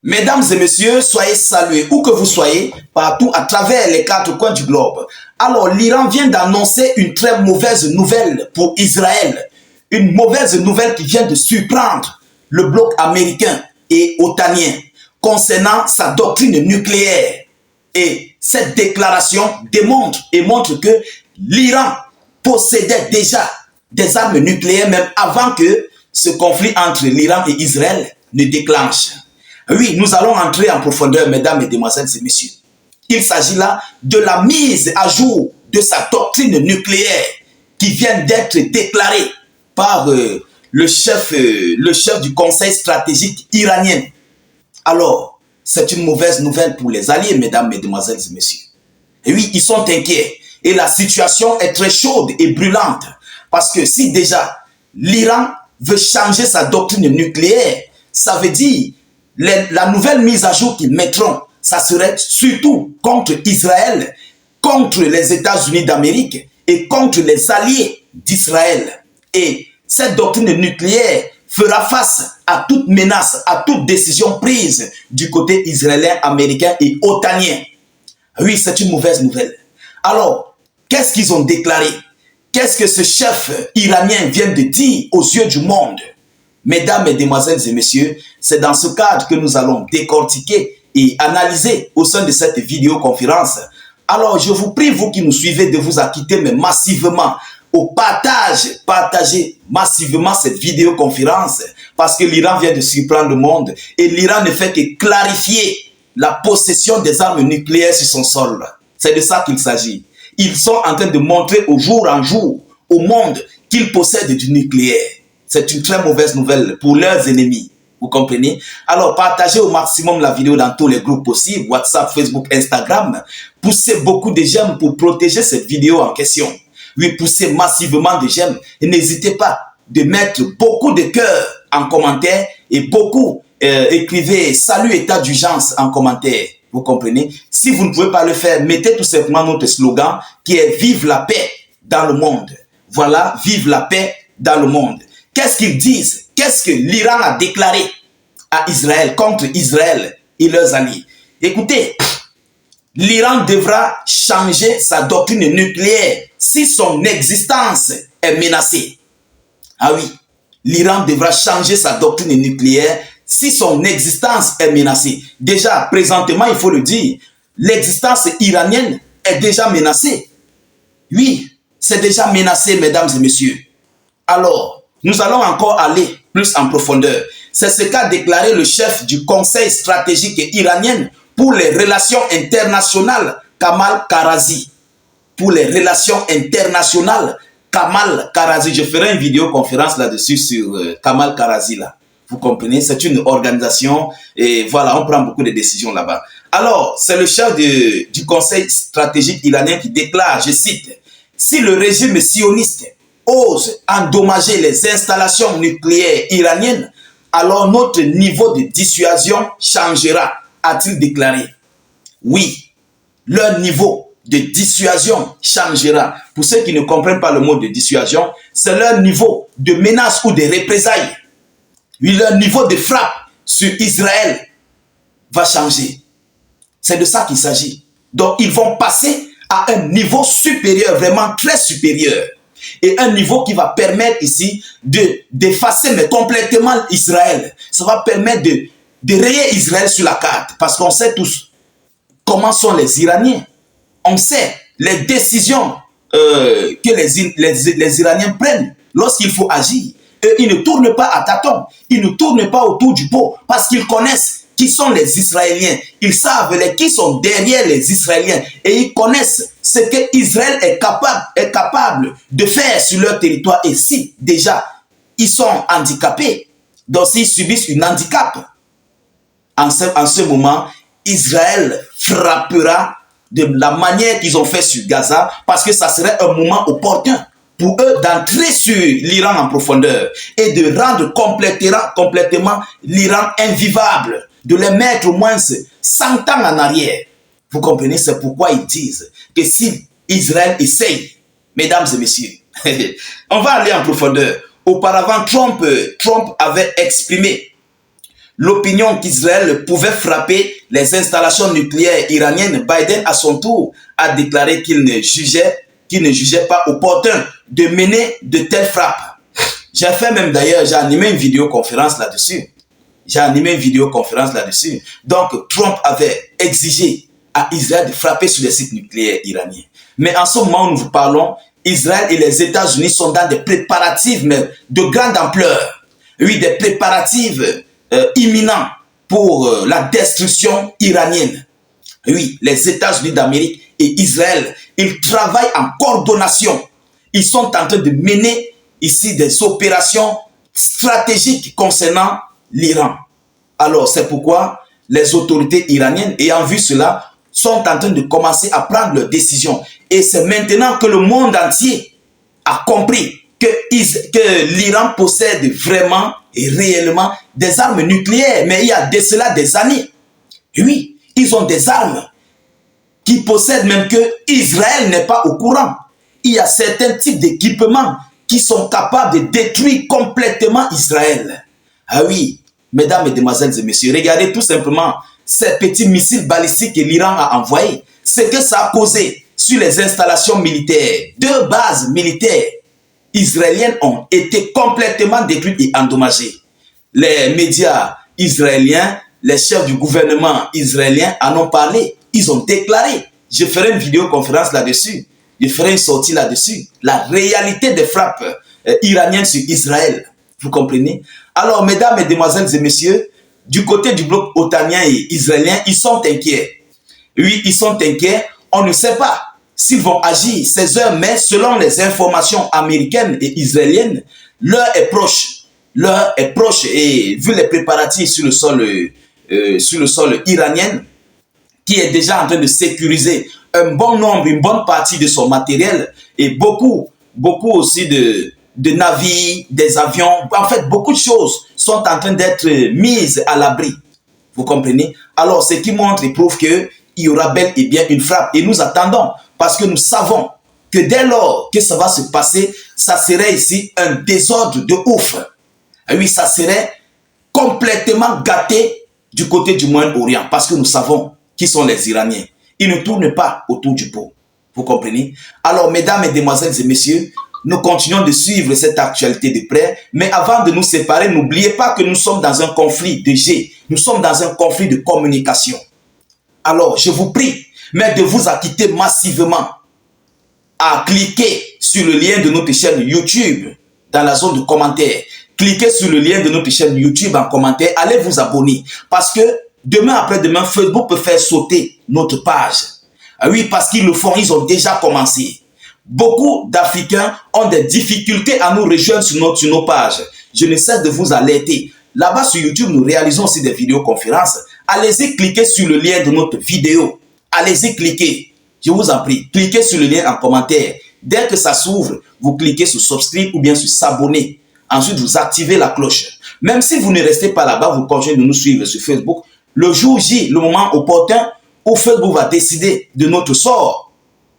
Mesdames et messieurs, soyez salués où que vous soyez, partout à travers les quatre coins du globe. Alors, l'Iran vient d'annoncer une très mauvaise nouvelle pour Israël. Une mauvaise nouvelle qui vient de surprendre le bloc américain et otanien concernant sa doctrine nucléaire. Et cette déclaration montre que l'Iran possédait déjà des armes nucléaires même avant que ce conflit entre l'Iran et Israël ne déclenche. Oui, nous allons entrer en profondeur, mesdames, mesdemoiselles et messieurs. Il s'agit là de la mise à jour de sa doctrine nucléaire qui vient d'être déclarée par le chef du conseil stratégique iranien. Alors, c'est une mauvaise nouvelle pour les alliés, mesdames, mesdemoiselles et messieurs. Et oui, ils sont inquiets. Et la situation est très chaude et brûlante. Parce que si déjà l'Iran veut changer sa doctrine nucléaire, ça veut dire la nouvelle mise à jour qu'ils mettront, ça serait surtout contre Israël, contre les États-Unis d'Amérique et contre les alliés d'Israël. Et cette doctrine nucléaire fera face à toute menace, à toute décision prise du côté israélien, américain et otanien. Oui, c'est une mauvaise nouvelle. Alors, qu'est-ce qu'ils ont déclaré? Qu'est-ce que ce chef iranien vient de dire aux yeux du monde? Mesdames, mesdemoiselles et messieurs, c'est dans ce cadre que nous allons décortiquer et analyser au sein de cette vidéoconférence. Alors, je vous prie, vous qui nous suivez, de vous acquitter, mais massivement, au partage, partagez massivement cette vidéoconférence, parce que l'Iran vient de surprendre le monde, et l'Iran ne fait que clarifier la possession des armes nucléaires sur son sol. C'est de ça qu'il s'agit. Ils sont en train de montrer au jour en jour au monde qu'ils possèdent du nucléaire. C'est une très mauvaise nouvelle pour leurs ennemis. Vous comprenez? Alors, partagez au maximum la vidéo dans tous les groupes possibles, WhatsApp, Facebook, Instagram. Poussez beaucoup de j'aime pour protéger cette vidéo en question. Oui, poussez massivement de j'aime. Et n'hésitez pas de mettre beaucoup de cœur en commentaire et beaucoup écrivez salut état d'urgence en commentaire. Vous comprenez? Si vous ne pouvez pas le faire, mettez tout simplement notre slogan qui est vive la paix dans le monde. Voilà, vive la paix dans le monde. Qu'est-ce qu'ils disent? Qu'est-ce que l'Iran a déclaré à Israël, contre Israël et leurs alliés? Écoutez, l'Iran devra changer sa doctrine nucléaire si son existence est menacée. Ah oui, l'Iran devra changer sa doctrine nucléaire si son existence est menacée. Déjà, présentement, il faut le dire, l'existence iranienne est déjà menacée. Oui, c'est déjà menacé, mesdames et messieurs. Alors, nous allons encore aller plus en profondeur. C'est ce qu'a déclaré le chef du conseil stratégique iranien pour les relations internationales, Kamal Karazi. Pour les relations internationales, Kamal Karazi. Je ferai une vidéoconférence là-dessus sur Kamal Karazi là. Vous comprenez? C'est une organisation et voilà, on prend beaucoup de décisions là-bas. Alors, c'est le chef du conseil stratégique iranien qui déclare, je cite, « Si le régime sioniste ose endommager les installations nucléaires iraniennes, alors notre niveau de dissuasion changera », a-t-il déclaré. Oui, leur niveau de dissuasion changera. Pour ceux qui ne comprennent pas le mot de dissuasion, c'est leur niveau de menace ou de représailles. Oui, leur niveau de frappe sur Israël va changer. C'est de ça qu'il s'agit. Donc, ils vont passer à un niveau supérieur, vraiment très supérieur. Et un niveau qui va permettre ici d'effacer mais complètement Israël. Ça va permettre de rayer Israël sur la carte. Parce qu'on sait tous comment sont les Iraniens. On sait les décisions que les Iraniens prennent lorsqu'il faut agir. Et ils ne tournent pas à tâtons. Ils ne tournent pas autour du pot. Parce qu'ils connaissent qui sont les Israéliens. Ils savent qui sont derrière les Israéliens. Et ils connaissent ce que Israël est capable de faire sur leur territoire. Et si déjà ils sont handicapés, donc s'ils subissent un handicap, en ce moment, Israël frappera de la manière qu'ils ont fait sur Gaza, parce que ça serait un moment opportun pour eux d'entrer sur l'Iran en profondeur et de rendre complètement l'Iran invivable, de les mettre au moins 100 ans en arrière. Vous comprenez? C'est pourquoi ils disent que si Israël essaye, mesdames et messieurs, on va aller en profondeur. Auparavant, Trump avait exprimé l'opinion qu'Israël pouvait frapper les installations nucléaires iraniennes, Biden, à son tour, a déclaré qu'il ne jugeait pas opportun de mener de telles frappes. J'ai fait même d'ailleurs, j'ai animé une vidéoconférence là-dessus. Donc, Trump avait exigé à Israël de frapper sur les sites nucléaires iraniens. Mais en ce moment où nous vous parlons, Israël et les États-Unis sont dans des préparatifs mais de grande ampleur. Oui, des préparatifs imminents pour la destruction iranienne. Oui, les États-Unis d'Amérique et Israël, ils travaillent en coordination. Ils sont en train de mener ici des opérations stratégiques concernant l'Iran. Alors, c'est pourquoi les autorités iraniennes, ayant vu cela, sont en train de commencer à prendre leurs décisions. Et c'est maintenant que le monde entier a compris que l'Iran possède vraiment et réellement des armes nucléaires. Mais il y a de cela des années. Et oui, ils ont des armes qui possèdent même que Israël n'est pas au courant. Il y a certains types d'équipements qui sont capables de détruire complètement Israël. Ah oui, mesdames, mesdemoiselles et messieurs, regardez tout simplement ces petits missiles balistiques que l'Iran a envoyés. Ce que ça a causé sur les installations militaires, 2 bases militaires israéliennes ont été complètement détruites et endommagées. Les médias israéliens, les chefs du gouvernement israélien en ont parlé. Ils ont déclaré, je ferai une vidéoconférence là-dessus, je ferai une sortie là-dessus, la réalité des frappes iraniennes sur Israël. Vous comprenez? Alors, mesdames, mesdemoiselles et messieurs, du côté du bloc otanien et israélien, ils sont inquiets. Oui, ils sont inquiets. On ne sait pas s'ils vont agir ces heures, mais selon les informations américaines et israéliennes, l'heure est proche. L'heure est proche et vu les préparatifs sur le sol iranien, qui est déjà en train de sécuriser un bon nombre, une bonne partie de son matériel et beaucoup aussi de navires, des avions. En fait, beaucoup de choses sont en train d'être mises à l'abri. Vous comprenez? Alors, ce qui montre et prouve qu'il y aura bel et bien une frappe. Et nous attendons, parce que nous savons que dès lors que ça va se passer, ça serait ici un désordre de ouf. Et oui, ça serait complètement gâté du côté du Moyen-Orient, parce que nous savons qui sont les Iraniens. Ils ne tournent pas autour du pot. Vous comprenez? Alors, mesdames, mesdemoiselles et messieurs, nous continuons de suivre cette actualité de près. Mais avant de nous séparer, n'oubliez pas que nous sommes dans un conflit de G. Nous sommes dans un conflit de communication. Alors, je vous prie, mais de vous acquitter massivement à cliquer sur le lien de notre chaîne YouTube dans la zone de commentaires. Cliquez sur le lien de notre chaîne YouTube en commentaire. Allez vous abonner. Parce que demain après-demain, Facebook peut faire sauter notre page. Ah oui, parce qu'ils le font, ils ont déjà commencé. Beaucoup d'Africains ont des difficultés à nous rejoindre sur nos pages. Je ne cesse de vous alerter. Là-bas sur YouTube, nous réalisons aussi des vidéoconférences. Allez-y, cliquez sur le lien de notre vidéo. Allez-y, cliquez. Je vous en prie, cliquez sur le lien en commentaire. Dès que ça s'ouvre, vous cliquez sur subscribe ou bien sur s'abonner. Ensuite, vous activez la cloche. Même si vous ne restez pas là-bas, vous continuez de nous suivre sur Facebook. Le jour J, le moment opportun où Facebook va décider de notre sort,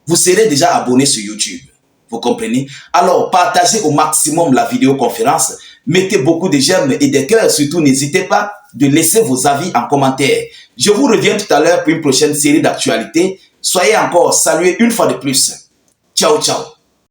vous serez déjà abonné sur YouTube. Vous comprenez? Alors, partagez au maximum la vidéoconférence. Mettez beaucoup de j'aime et des cœurs. Surtout, n'hésitez pas de laisser vos avis en commentaire. Je vous reviens tout à l'heure pour une prochaine série d'actualités. Soyez encore salués une fois de plus. Ciao, ciao.